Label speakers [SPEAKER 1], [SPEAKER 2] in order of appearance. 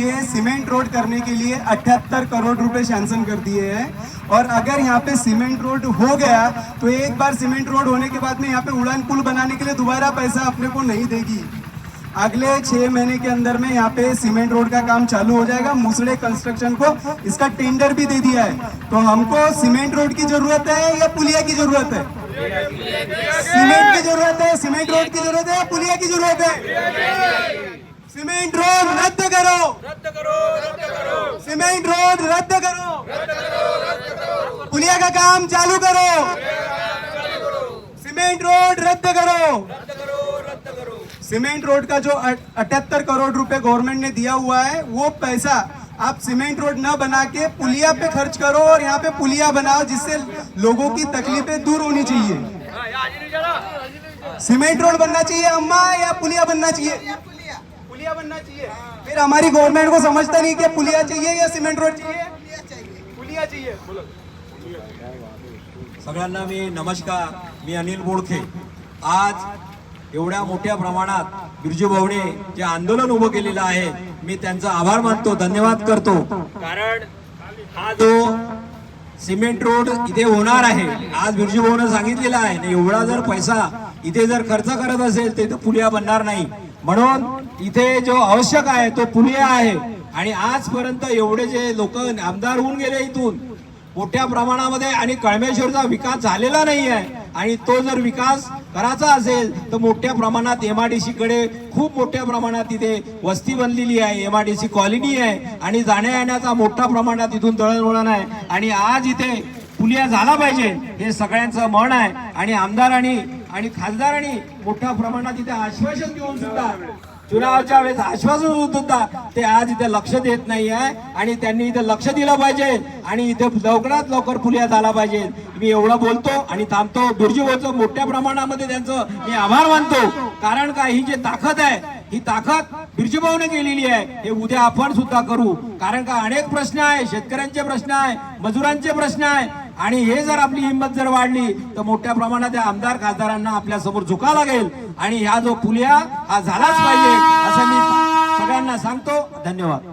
[SPEAKER 1] ये cement road करने के लिए 78 करोड़ रुपए सैंक्शन कर दिए हैं। और अगर यहाँ पे सीमेंट रोड हो गया तो एक बार सीमेंट रोड होने के बाद में यहाँ पे उड़ान पुल बनाने के लिए दोबारा पैसा अपने को नहीं देगी। अगले 6 महीने के अंदर में यहाँ पे सीमेंट रोड का काम चालू हो जाएगा। मुसड़े कंस्ट्रक्शन को इसका टेंडर भी दे दिया है। तो हमको सीमेंट रोड की जरूरत है या पुलिया की जरूरत है? सीमेंट की जरूरत है, सीमेंट रोड की जरूरत है या पुलिया की जरूरत है? सीमेंट रोड रद्द करो, रद्द करो, रद्द करो। सीमेंट रोड रद्द करो, रद्द करो, रद्द करो। पुलिया का काम चालू करो, सीमेंट रोड रद्द करो, रद्द करो, रद्द करो। सीमेंट रोड का जो 78 करोड़ रुपए गवर्नमेंट ने दिया हुआ है वो पैसा आप सीमेंट रोड न बना के पुलिया पे खर्च करो और यहाँ पे पुलिया बनाओ जिससे लोगों की तकलीफें दूर होनी चाहिए। सीमेंट रोड बनना चाहिए अम्मा या पुलिया बनना चाहिए? पुलिया बनना चाहिए। फिर हमारी गवर्नमेंट को समझता नहीं कि पुलिया चाहिए या सीमेंट रोड चाहिए? पुलिया चाहिए।
[SPEAKER 2] सगळ्यांना मी नमस्कार, मी अनिल बोडखे। आज एवढ्या मोठ्या प्रमाणात बिरजू भाऊने जे आंदोलन उभं केलेलं आहे मी त्यांचा आभार मानतो, धन्यवाद करतो। कारण हा जो सिमेंट रोड इथे होणार आहे आज बिरजू भाऊने सांगितलेलं आहे एवढा जर पैसा इथे जर खर्च करत असेल तर पुलिया बनणार नाही। म्हणून इथे जो आवश्यक आहे तो पुलिया आहे। आणि आजपर्यंत एवढे जे लोक आमदार होऊन गेले इथून मोठ्या प्रमाणामध्ये आणि कळमेश्वरचा विकास झालेला नाही आहे। आणि तो जर विकास करायचा असेल तर मोठ्या प्रमाणात एमआयडीसी कडे खूप मोठ्या प्रमाणात इथे वस्ती बनलेली आहे, एमआयडीसी कॉलनी आहे आणि जाण्या येण्याचा मोठ्या प्रमाणात इथून दळणवळण आहे। आणि आज इथे पुलिया झाला पाहिजे हे सगळ्यांचं मन आहे। आणि आमदारांनी आणि खासदारांनी मोठ्या प्रमाणात इथे आश्वासन देऊन सुद्धा चुनावाच्या वेळेस आश्वासन होत होता ते आज इथे लक्ष देत नाही आहे। आणि त्यांनी इथे लक्ष दिलं पाहिजे आणि इथे लवकरात लवकर पुलिया झाला पाहिजे। मी एवढं बोलतो आणि थांबतो। बिरजू भाऊचं मोठ्या प्रमाणामध्ये त्यांचं मी आभार मानतो। कारण का ही जी ताकद आहे ही ताकद बिरजू भाऊने केलेली आहे हे उद्या आपण सुद्धा करू। कारण का अनेक प्रश्न आहे, शेतकऱ्यांचे प्रश्न आहे, मजुरांचे प्रश्न आहे आणि हे जर आपली हिंमत जर वाढली तर मोठ्या प्रमाणात आमदार खासदारांना आपल्या समोर झुका लागेल आणि हा जो पुलिया हा झालाच पाहिजे असं मी सगळ्यांना सांगतो। धन्यवाद।